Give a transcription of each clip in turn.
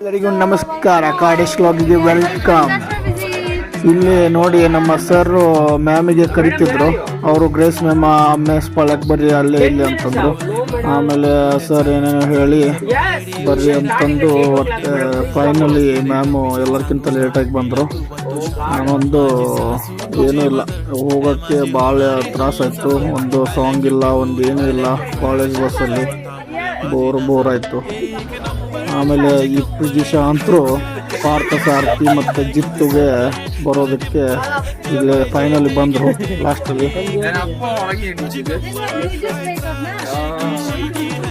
ಎಲ್ಲರಿಗೂ ನಮಸ್ಕಾರ. ಕಾಡೇಶ್ ವ್ಲಾಗಿಗೆ ವೆಲ್ಕಮ್. ಇಲ್ಲಿ ನೋಡಿ, ನಮ್ಮ ಸರ್ ಮ್ಯಾಮಿಗೆ ಕರಿತಿದ್ರು. ಅವರು ಗ್ರೇಸ್ ಮ್ಯಾಮ್ MS ಪಾಳ್ಯಕ್ಕೆ ಬರ್ರಿ ಅಲ್ಲೇ ಇಲ್ಲಿ ಅಂತಂದ್ರು. ಆಮೇಲೆ ಸರ್ ಏನೇನೋ ಹೇಳಿ ಬರ್ರಿ ಅಂತಂದು ಒಟ್ಟು ಫೈನಲಿ ಮ್ಯಾಮು ಎಲ್ಲರಿಗಿಂತ ಲೇಟಾಗಿ ಬಂದರು. ನಾನೊಂದು ಏನೂ ಇಲ್ಲ, ಹೋಗೋಕ್ಕೆ ಭಾಳ ತ್ರಾಸಾಯಿತು. ಒಂದು ಸಾಂಗ್ ಇಲ್ಲ, ಒಂದು ಏನೂ ಇಲ್ಲ. ಕಾಲೇಜ್ ಬಸ್ಸಲ್ಲಿ ಬೋರ್ ಆಯಿತು. ಆಮೇಲೆ ಈ ದಿಶಾ ಅಂತರೂ ಪಾರ್ಥ ಸಾರಥಿ ಮತ್ತು ಜಿತ್ತುಗೆ ಬರೋದಕ್ಕೆ ಇಲ್ಲಿ ಫೈನಲಿ ಬಂದರು ಲಾಸ್ಟಲ್ಲಿ.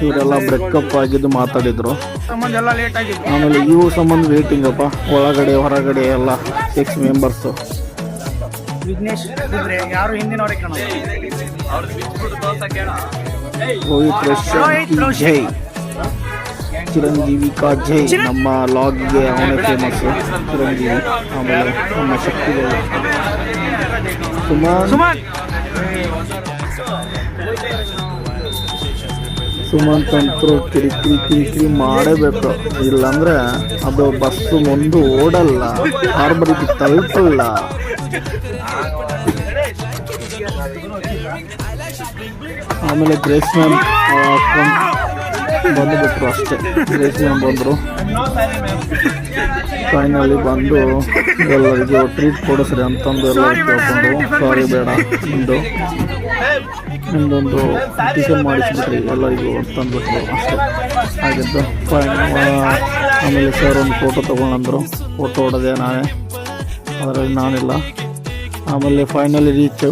ಇವರೆಲ್ಲ ಬ್ರೇಕಪ್ ಆಗಿದ್ದು ಮಾತಾಡಿದರು. ಆಮೇಲೆ ಇವು ಸಂಬಂಧ ವೇಟಿಂಗಪ್ಪ, ಒಳಗಡೆ ಹೊರಗಡೆ ಎಲ್ಲ 6 ಮೆಂಬರ್ಸು. ರೋಹಿತ್ ಜೈ, ಚಿರಂಜೀವಿ ಕಾ ಜೈ. ನಮ್ಮ ಲಾಗ್ಗೆ ಅವನೇ ಫೇಮಸ್ ಚಿರಂಜೀವಿ. ಆಮೇಲೆ ನಮ್ಮ ಶಕ್ತಿಗಳು ಸುಮಂತ್ ಅಂತರೂ ಕಿರಿಕಿರಿ ಮಾಡೇಬೇಕು. ಇಲ್ಲಾಂದ್ರೆ ಅದು ಬಸ್ಸು ಮುಂದೆ ಓಡಲ್ಲ, ಹಾರ್ಬರಿಗೆ ತಲುಪಲ್ಲ. ಆಮೇಲೆ ಗ್ರೇಸ್ ಮ್ಯಾಮ್ ಬಂದುಬಿಟ್ರು ಅಷ್ಟೇ. ಗ್ರೇಸ್ ಮ್ಯಾಮ್ ಬಂದರು. ಫೈನಲಿ ಬಂದು ಎಲ್ಲರಿಗೂ ಟ್ರೀಟ್ ಕೊಡಿಸ್ರಿ ಅಂತಂದು ಎಲ್ಲರಿಗೂ ಕೇಳ್ಕೊಂಡು, ಸಾರಿ ಬೇಡ ನಿಮ್ಮದೊಂದು ಟಿಫನ್ ಮಾಡಿಸ್ಬಿಟ್ರಿ ಎಲ್ಲರಿಗೂ ಅಂತಂದ್ಬಿಟ್ರು ಅಷ್ಟೇ ಆಗಿದ್ದು. ಆಮೇಲೆ ಸರ್ ಒಂದು ಫೋಟೋ ತೊಗೊಂಡ್ರು. ಫೋಟೋ ಹೊಡೆದೆ ನಾನೇ, ಅದರಲ್ಲಿ ನಾನಿಲ್ಲ. ಆಮೇಲೆ ಫೈನಲಿ ರೀಚ್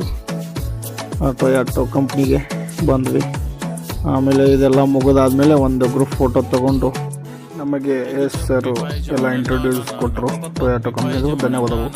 ಟೊಯಾಟೋ ಕಂಪ್ನಿಗೆ ಬಂದ್ವಿ. ಆಮೇಲೆ ಇದೆಲ್ಲ ಮುಗಿದಾದ್ಮೇಲೆ ಒಂದು ಗ್ರೂಪ್ ಫೋಟೋ ತೊಗೊಂಡು ನಮಗೆ ಸರ್ ಎಲ್ಲ ಇಂಟ್ರೊಡ್ಯೂಸ್ ಕೊಟ್ಟರು ಟೊಯಾಟೋ ಕಂಪ್ನಿಗೂ. ಧನ್ಯವಾದಗಳು.